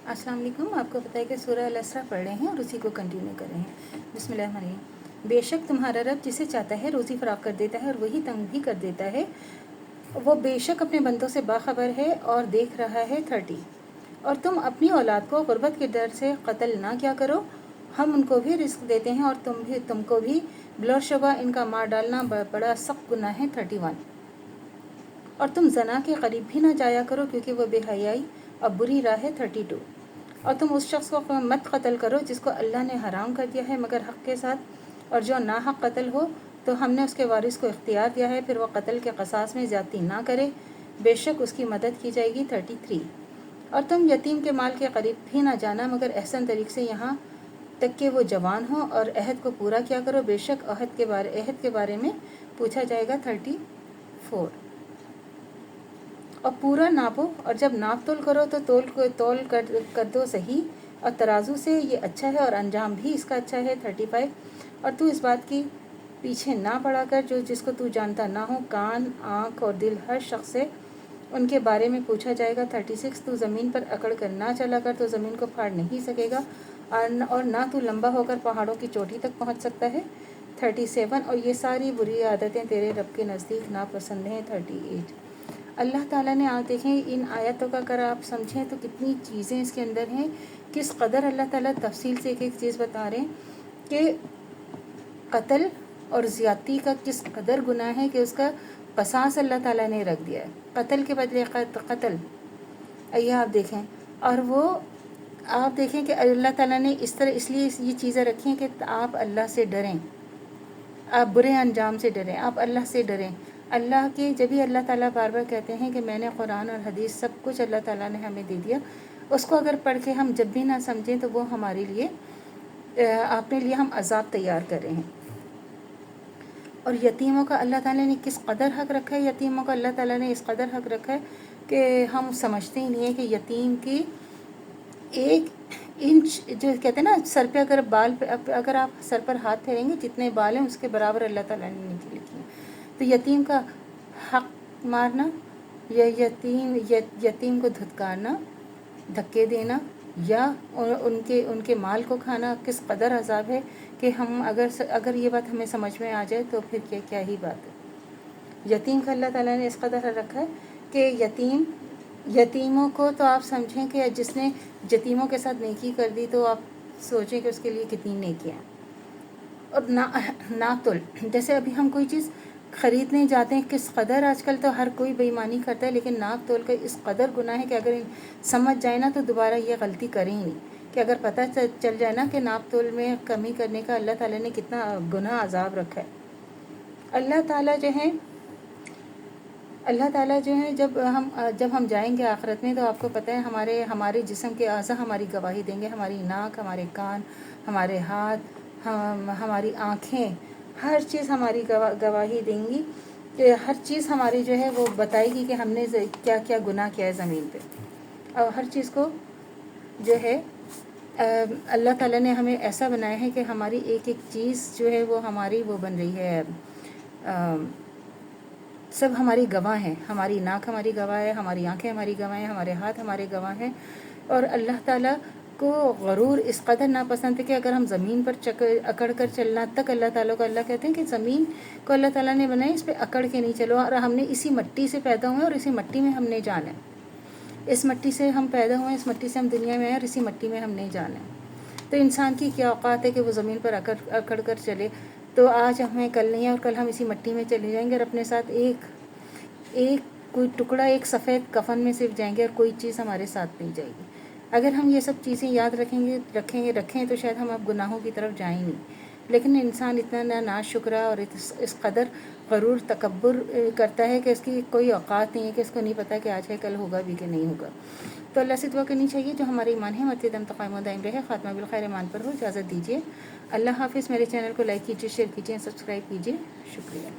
अस्सलाम वालेकुम। आपको पता है कि सूरह अल-इसरा पढ़ रहे हैं और उसी को कंटिन्यू कर रहे हैं। बिस्मिल्लाहिर्रहमानिर्रहीम। बेशक तुम्हारा रब जिसे चाहता है रोज़ी फराख कर देता है और वही तंग भी कर देता है। वो बेशक अपने बंदों से बाखबर है और देख रहा है। 30। और तुम अपनी औलाद को गुर्बत के डर से कत्ल ना क्या करो, हम उनको भी रिस्क देते हैं और तुमको भी बिलाशुबा इनका मार डालना बड़ा सख्त गुनाह है। 31। और तुम जना के करीब भी ना जाया करो क्योंकि वो बेहयाई और बुरी राह है। 32। और तुम उस शख्स को मत कत्ल करो जिसको अल्लाह ने हराम कर दिया है मगर हक़ के साथ, और जो नाहक कत्ल हो तो हमने उसके वारिस को इख्तियार दिया है, फिर वह कत्ल के क़सास में ज़्यादती ना करे, बेशक उसकी मदद की जाएगी। 33। और तुम यतीम के माल के करीब भी ना जाना मगर एहसन तरीक़े से, यहाँ तक कि वो जवान हो, और अहद को पूरा किया करो, बेशक अहद के बारे में पूछा जाएगा। 34। और पूरा नापो, और जब नाप तोल करो तो तोल कर दो सही, और तराजू से ये अच्छा है और अंजाम भी इसका अच्छा है। 35। और तू इस बात की पीछे ना पड़ा कर जो जिसको तू जानता ना हो, कान, आँख और दिल हर शख्स से उनके बारे में पूछा जाएगा। 36। तू ज़मीन पर अकड़ कर ना चला कर तो ज़मीन को फाड़ नहीं सकेगा, और ना तू लंबा होकर पहाड़ों की चोटी तक पहुँच सकता है। 37। और ये सारी बुरी आदतें तेरे रब के नज़दीक नापसंद हैं। 38। अल्लाह ताला ने आप देखें इन आयतों का अगर आप समझें तो कितनी चीज़ें इसके अंदर हैं, किस कदर अल्लाह ताला तफसील से एक एक चीज़ बता रहे हैं कि कत्ल और ज़्यादती का किस कदर गुनाह है कि उसका क़सास अल्लाह ताला ने रख दिया है, कत्ल के बदले कत्ल। आइए आप देखें, और वो आप देखें कि अल्लाह ताला ने इस तरह इसलिए ये चीज़ें रखी हैं कि आप अल्लाह से डरें, आप बुरे अंजाम से डरें, आप अल्लाह से डरें। अल्लाह के जब भी अल्लाह ताला बार बार कहते हैं कि मैंने कुरान और हदीस सब कुछ अल्लाह ताला ने हमें दे दिया, उसको अगर पढ़ के हम जब भी ना समझें तो वो हमारे लिए अपने लिए हम अजाब तैयार कर रहे हैं। और यतीमों का अल्लाह ताला ने किस कदर हक़ रखा है, यतीमों का अल्लाह ताला ने इस कदर हक़ रखा है कि हम समझते ही नहीं है कि यतीम की 1 इंच जो कहते हैं ना सर पे अगर बाल पे अगर आप सर पर हाथ फेरेंगे जितने बाल हैं उसके बराबर अल्लाह ताला ने नीचे लिखी है। तो यतीम का हक मारना या यतीम को धुतकारना, धक्के देना या उनके माल को खाना किस कदर अजाब है कि हम अगर ये बात हमें समझ में आ जाए तो फिर क्या ही बात है। यतीम का अल्लाह ताला ने इस कदर रखा है कि यतीमों को तो आप समझें कि जिसने यतीमों के साथ नेकी कर दी तो आप सोचें कि उसके लिए कितनी नेकियां। और नातुल, जैसे अभी हम कोई चीज़ ख़रीदने जाते हैं, किस कदर आजकल तो हर कोई बेईमानी करता है, लेकिन नाप तोल का इस कदर गुनाह है कि अगर समझ जाए ना तो दोबारा ये गलती करें ही नहीं। कि अगर पता चल जाए ना कि नाप तोल में कमी करने का अल्लाह ताला ने कितना गुनाह अजाब रखा है। अल्लाह ताला जो है जब हम जाएंगे आखिरत में तो आपको पता है हमारे जिस्म के आज़ा हमारी गवाही देंगे, हमारी नाक, हमारे कान, हमारे हाथ, हमारी आँखें, हर चीज़ हमारी गवाही देंगी कि हर चीज़ हमारी जो है वो बताएगी कि हमने क्या क्या गुनाह किया है ज़मीन पे। और हर चीज़ को जो है अल्लाह ताला ने हमें ऐसा बनाया है कि हमारी एक एक चीज़ जो है वो हमारी वो बन रही है, सब हमारी गवाह हैं। हमारी नाक हमारी गवाह है, हमारी आंखें हमारी गवाह हैं, हमारे हाथ हमारे गवाह हैं। और अल्लाह ताला को गरूर इस कदर नापसंद है कि अगर हम ज़मीन पर अकड़ कर चलना तक अल्लाह ताला को अल्लाह कहते हैं कि ज़मीन को अल्लाह ताला ने बनाई, इस पर अकड़ के नहीं चलो, और हमने इसी मिट्टी से पैदा हुए और इसी मिट्टी में हमने जाना है। इस मिट्टी से हम पैदा हुए, इस मिट्टी से हम दुनिया में आए और इसी मिट्टी में हमने जाना है। तो इंसान की क्या औकात है कि वो ज़मीन पर अकड़ कर चले। तो आज हमें कल नहीं है और कल हम इसी मिट्टी में चले जाएंगे और अपने साथ एक कोई टुकड़ा एक सफ़ेद कफन में सिर्फ जाएंगे और कोई चीज़ हमारे साथ नहीं जाएगी। अगर हम ये सब चीज़ें याद रखें तो शायद हम अब गुनाहों की तरफ जाएं नहीं। लेकिन इंसान इतना नाशुक्रा और इस कदर गरूर तकब्बुर करता है कि इसकी कोई औकात नहीं है, कि इसको नहीं पता कि आज है कल होगा भी कि नहीं होगा। तो अल्लाह से दुआ करनी चाहिए जो हमारे ईमान है मरते दम तक कायम दायम रहे, ख़ात्मा बिल खैर ईमान पर हो। इजाज़त दीजिए। अल्लाह हाफ़िज़। मेरे चैनल को लाइक कीजिए, शेयर कीजिए, सब्सक्राइब कीजिए। शुक्रिया।